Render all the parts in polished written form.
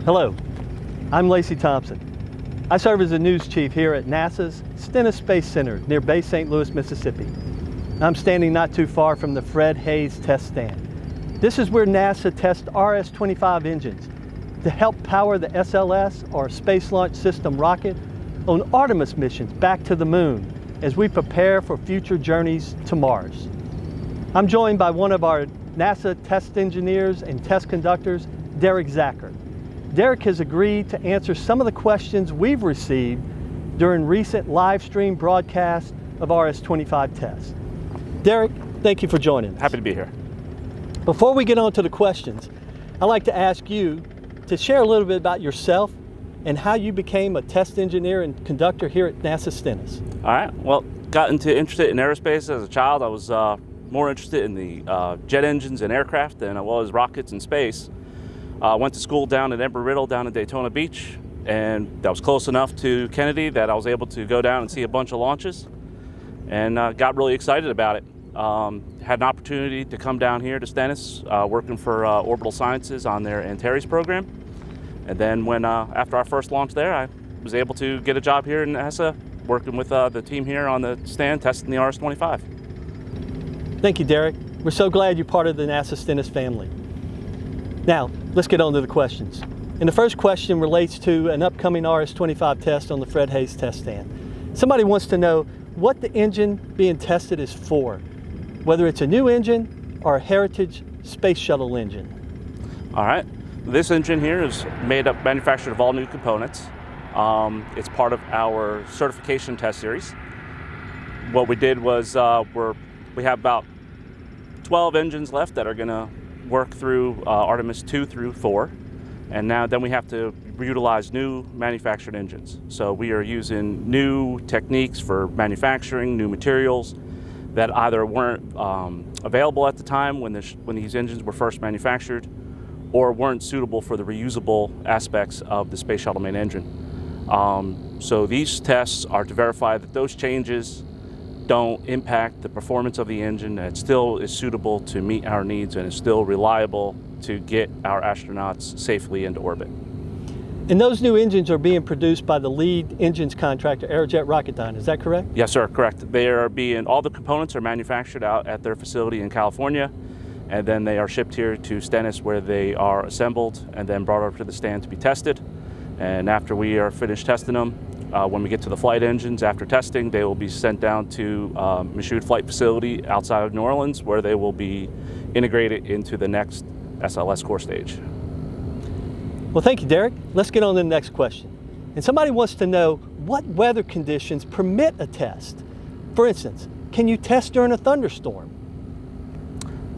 Hello, I'm Lacey Thompson. I serve as a news chief here at NASA's Stennis Space Center near Bay St. Louis, Mississippi. I'm standing not too far from the Fred Haise test stand. This is where NASA tests RS-25 engines to help power the SLS, or Space Launch System rocket, on Artemis missions back to the moon as we prepare for future journeys to Mars. I'm joined by one of our NASA test engineers and test conductors, Derek Zacher. Derek has agreed to answer some of the questions we've received during recent live stream broadcasts of RS-25 tests. Derek, thank you for joining us. Happy to be here. Before we get on to the questions, I'd like to ask you to share a little bit about yourself and how you became a test engineer and conductor here at NASA Stennis. All right, well, got interested in aerospace as a child. I was more interested in the jet engines and aircraft than I was rockets and space. Went to school down at Embry-Riddle down in Daytona Beach, and that was close enough to Kennedy that I was able to go down and see a bunch of launches, and got really excited about it. Had an opportunity to come down here to Stennis, working for Orbital Sciences on their Antares program, and then when after our first launch there, I was able to get a job here in NASA, working with the team here on the stand testing the RS-25. Thank you, Derek. We're so glad you're part of the NASA Stennis family. Now, let's get on to the questions. And the first question relates to an upcoming RS-25 test on the Fred Haise test stand. Somebody wants to know what the engine being tested is for, whether it's a new engine or a heritage space shuttle engine. All right, this engine here is manufactured of all new components. It's part of our certification test series. What we did was we have about 12 engines left that are going to work through Artemis 2 through 4, and then we have to utilize new manufactured engines. So we are using new techniques for manufacturing, new materials that either weren't available at the time when these engines were first manufactured, or weren't suitable for the reusable aspects of the Space Shuttle main engine. So these tests are to verify that those changes don't impact the performance of the engine, that it still is suitable to meet our needs and is still reliable to get our astronauts safely into orbit. And those new engines are being produced by the lead engines contractor, Aerojet Rocketdyne, is that correct? Yes, sir, correct. All the components are manufactured out at their facility in California, and then they are shipped here to Stennis, where they are assembled and then brought over to the stand to be tested. And after we are finished testing them, when we get to the flight engines after testing, they will be sent down to Michoud Flight Facility outside of New Orleans, where they will be integrated into the next SLS core stage. Well, thank you, Derek. Let's get on to the next question. And somebody wants to know what weather conditions permit a test. For instance, can you test during a thunderstorm?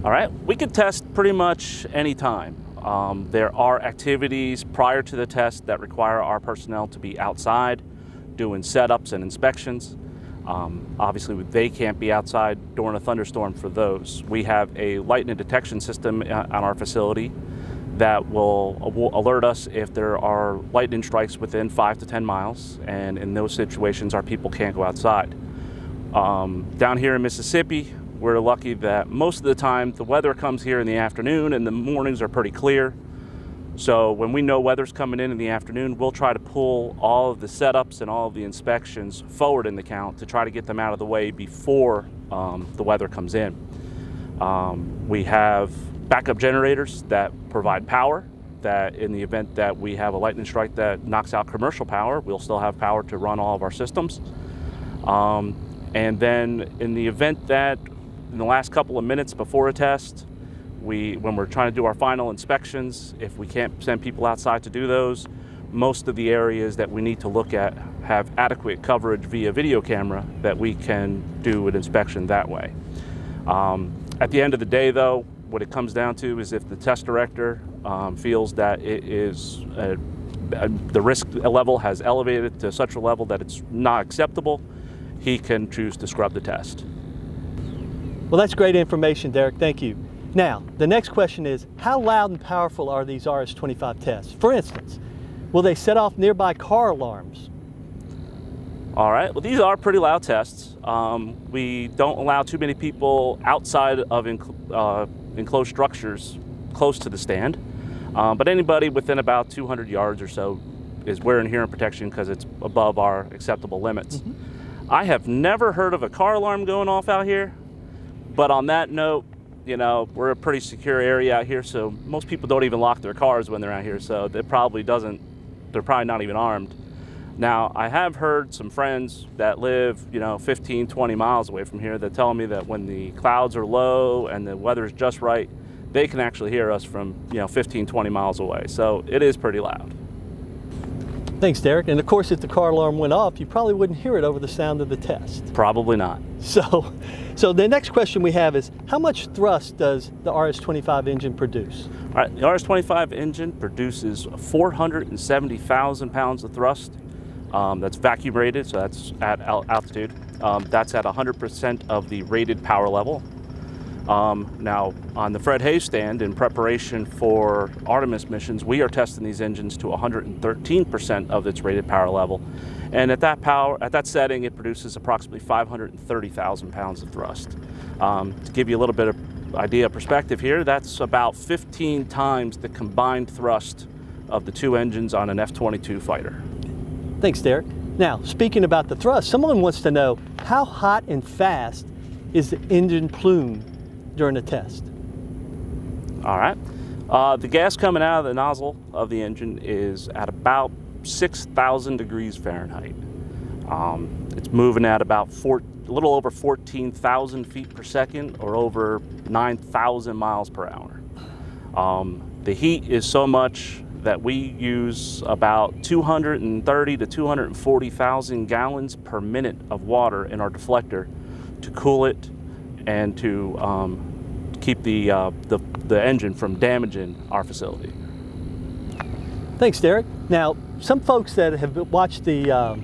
All right, we can test pretty much any time. There are activities prior to the test that require our personnel to be outside doing setups and inspections. Obviously, they can't be outside during a thunderstorm for those. We have a lightning detection system on our facility that will alert us if there are lightning strikes within 5 to 10 miles, and in those situations, our people can't go outside. Down here in Mississippi, we're lucky that most of the time the weather comes here in the afternoon and the mornings are pretty clear. So when we know weather's coming in the afternoon, we'll try to pull all of the setups and all of the inspections forward in the count to try to get them out of the way before the weather comes in. We have backup generators that provide power, that in the event that we have a lightning strike that knocks out commercial power, we'll still have power to run all of our systems. And then in the event that in the last couple of minutes before a test, when we're trying to do our final inspections, if we can't send people outside to do those, most of the areas that we need to look at have adequate coverage via video camera that we can do an inspection that way. At the end of the day, though, what it comes down to is if the test director feels that it is the risk level has elevated to such a level that it's not acceptable, he can choose to scrub the test. Well, that's great information, Derek. Thank you. Now, the next question is, how loud and powerful are these RS-25 tests? For instance, will they set off nearby car alarms? All right, well, these are pretty loud tests. We don't allow too many people outside of enclosed structures close to the stand. But anybody within about 200 yards or so is wearing hearing protection because it's above our acceptable limits. I have never heard of a car alarm going off out here, but on that note, you know, we're a pretty secure area out here, so most people don't even lock their cars when they're out here, so they're probably not even armed. Now, I have heard some friends that live, you know, 15, 20 miles away from here that tell me that when the clouds are low and the weather's just right, they can actually hear us from, you know, 15, 20 miles away. So it is pretty loud. Thanks, Derek. And of course, if the car alarm went off, you probably wouldn't hear it over the sound of the test. Probably not. So the next question we have is, how much thrust does the RS-25 engine produce? All right, the RS-25 engine produces 470,000 pounds of thrust. That's vacuum rated, so that's at altitude. That's at 100% of the rated power level. Now, on the Fred Hayes stand, in preparation for Artemis missions, we are testing these engines to 113% of its rated power level. And at that setting, it produces approximately 530,000 pounds of thrust. To give you a little bit of idea of perspective here, that's about 15 times the combined thrust of the two engines on an F-22 fighter. Thanks, Derek. Now, speaking about the thrust, someone wants to know, how hot and fast is the engine plume during the test? All right. The gas coming out of the nozzle of the engine is at about 6,000 degrees Fahrenheit. It's moving at about a little over 14,000 feet per second, or over 9,000 miles per hour. The heat is so much that we use about 230 to 240,000 gallons per minute of water in our deflector to cool it and to keep the engine from damaging our facility. Thanks, Derek. Now, some folks that have watched the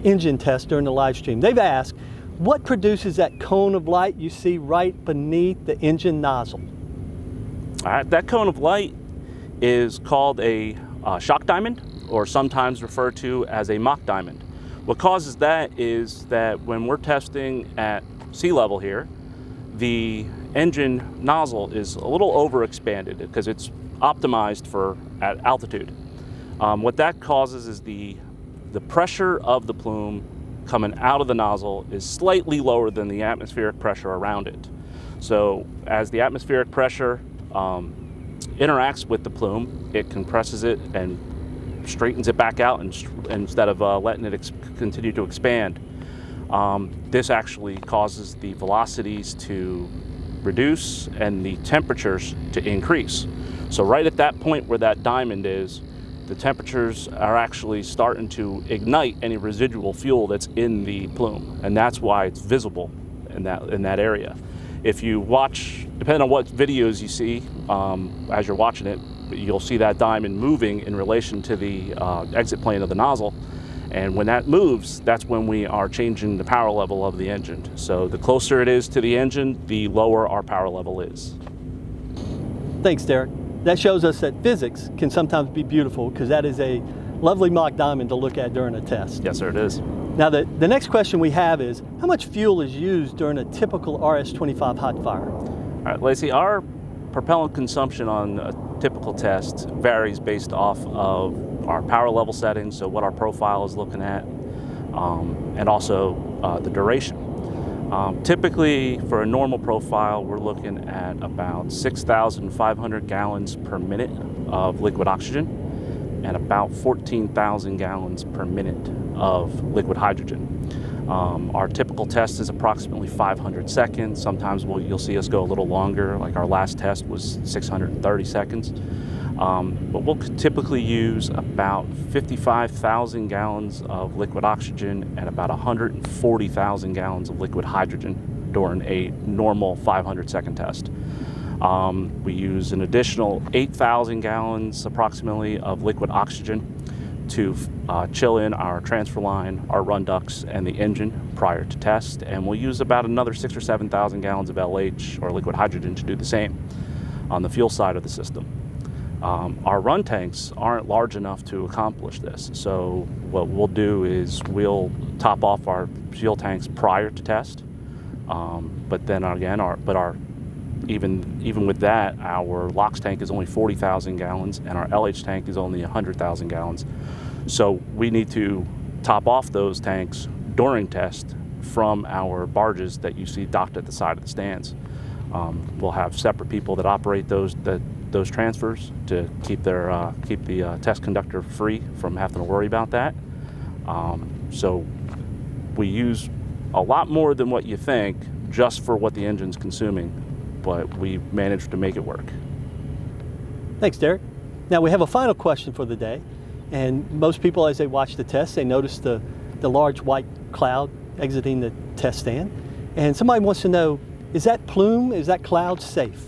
engine test during the live stream, they've asked, what produces that cone of light you see right beneath the engine nozzle? All right, that cone of light is called a shock diamond, or sometimes referred to as a mock diamond. What causes that is that when we're testing at sea level here, the engine nozzle is a little overexpanded because it's optimized for at altitude. What that causes is the pressure of the plume coming out of the nozzle is slightly lower than the atmospheric pressure around it. So as the atmospheric pressure interacts with the plume, it compresses it and straightens it back out instead of letting it continue to expand. This actually causes the velocities to reduce and the temperatures to increase. So right at that point where that diamond is, the temperatures are actually starting to ignite any residual fuel that's in the plume, and that's why it's visible in that area. If you watch, depending on what videos you see as you're watching it, you'll see that diamond moving in relation to the exit plane of the nozzle. And when that moves, that's when we are changing the power level of the engine. So the closer it is to the engine, the lower our power level is. Thanks, Derek. That shows us that physics can sometimes be beautiful, because that is a lovely mock diamond to look at during a test. Yes, sir, it is. Now, the next question we have is, how much fuel is used during a typical RS-25 hot fire? All right, Lacey, our propellant consumption on a typical test varies based off of our power level settings, so what our profile is looking at, and also the duration. Typically, for a normal profile, we're looking at about 6,500 gallons per minute of liquid oxygen and about 14,000 gallons per minute of liquid hydrogen. Our typical test is approximately 500 seconds. Sometimes you'll see us go a little longer, like our last test was 630 seconds. But we'll typically use about 55,000 gallons of liquid oxygen and about 140,000 gallons of liquid hydrogen during a normal 500-second test. We use an additional 8,000 gallons approximately of liquid oxygen to chill in our transfer line, our run ducts, and the engine prior to test, and we'll use about another 6,000 or 7,000 gallons of LH, or liquid hydrogen, to do the same on the fuel side of the system. Our run tanks aren't large enough to accomplish this, so what we'll do is we'll top off our fuel tanks prior to test, but then again, our even with that, our LOX tank is only 40,000 gallons and our LH tank is only 100,000 gallons. So we need to top off those tanks during test from our barges that you see docked at the side of the stands. We'll have separate people that operate those transfers to keep the test conductor free from having to worry about that. So we use a lot more than what you think just for what the engine's consuming, but we managed to make it work. Thanks, Derek. Now we have a final question for the day, and most people, as they watch the test, they notice the large white cloud exiting the test stand, and somebody wants to know, is that plume, is that cloud safe?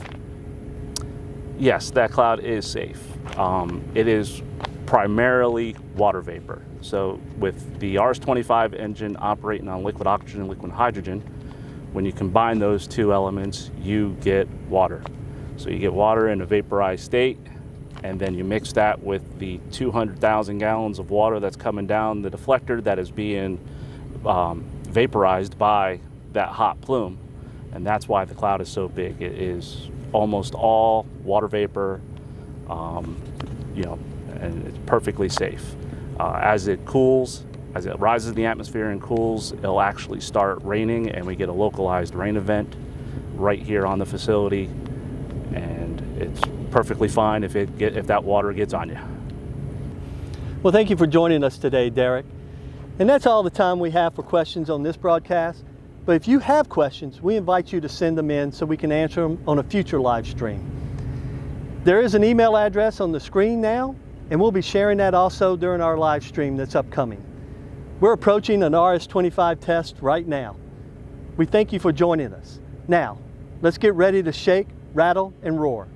Yes, that cloud is safe. It is primarily water vapor. So with the RS-25 engine operating on liquid oxygen and liquid hydrogen, when you combine those two elements, you get water. So you get water in a vaporized state, and then you mix that with the 200,000 gallons of water that's coming down the deflector that is being vaporized by that hot plume. And that's why the cloud is so big. It is almost all water vapor, and it's perfectly safe. As it cools, as it rises in the atmosphere and cools, it'll actually start raining, and we get a localized rain event right here on the facility, and it's perfectly fine if that water gets on you. Well, thank you for joining us today, Derek. And that's all the time we have for questions on this broadcast. But if you have questions, we invite you to send them in so we can answer them on a future live stream. There is an email address on the screen now, and we'll be sharing that also during our live stream that's upcoming. We're approaching an RS-25 test right now. We thank you for joining us. Now, let's get ready to shake, rattle, and roar.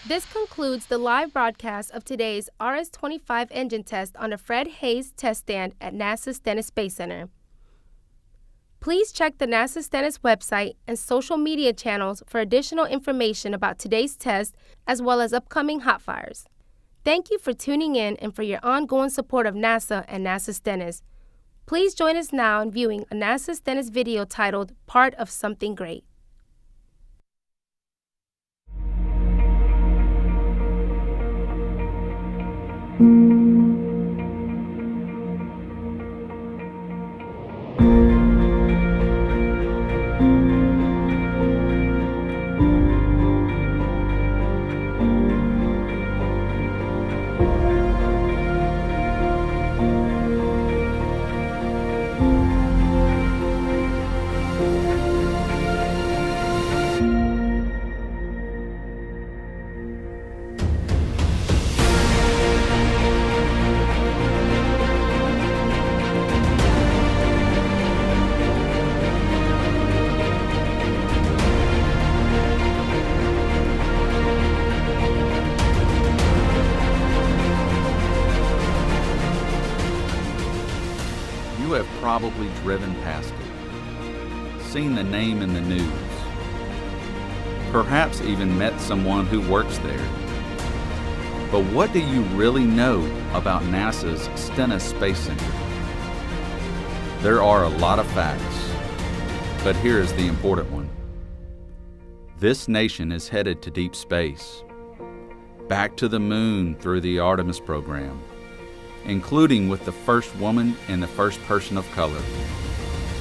This concludes the live broadcast of today's RS-25 engine test on the Fred Haise test stand at NASA's Stennis Space Center. Please check the NASA Stennis website and social media channels for additional information about today's test as well as upcoming hot fires. Thank you for tuning in and for your ongoing support of NASA and NASA Stennis. Please join us now in viewing a NASA Stennis video titled Part of Something Great. You have probably driven past it, seen the name in the news, perhaps even met someone who works there. But what do you really know about NASA's Stennis Space Center? There are a lot of facts, but here is the important one. This nation is headed to deep space, back to the moon through the Artemis program, including with the first woman and the first person of color,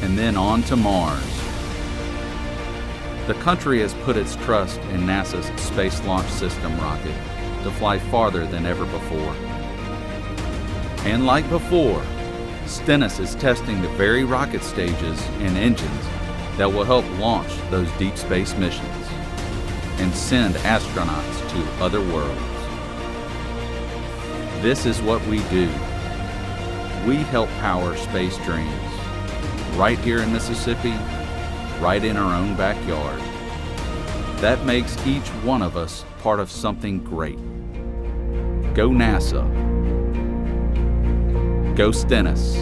and then on to Mars. The country has put its trust in NASA's Space Launch System rocket to fly farther than ever before. And like before, Stennis is testing the very rocket stages and engines that will help launch those deep space missions and send astronauts to other worlds. This is what we do. We help power space dreams, right here in Mississippi, right in our own backyard. That makes each one of us part of something great. Go NASA. Go Stennis.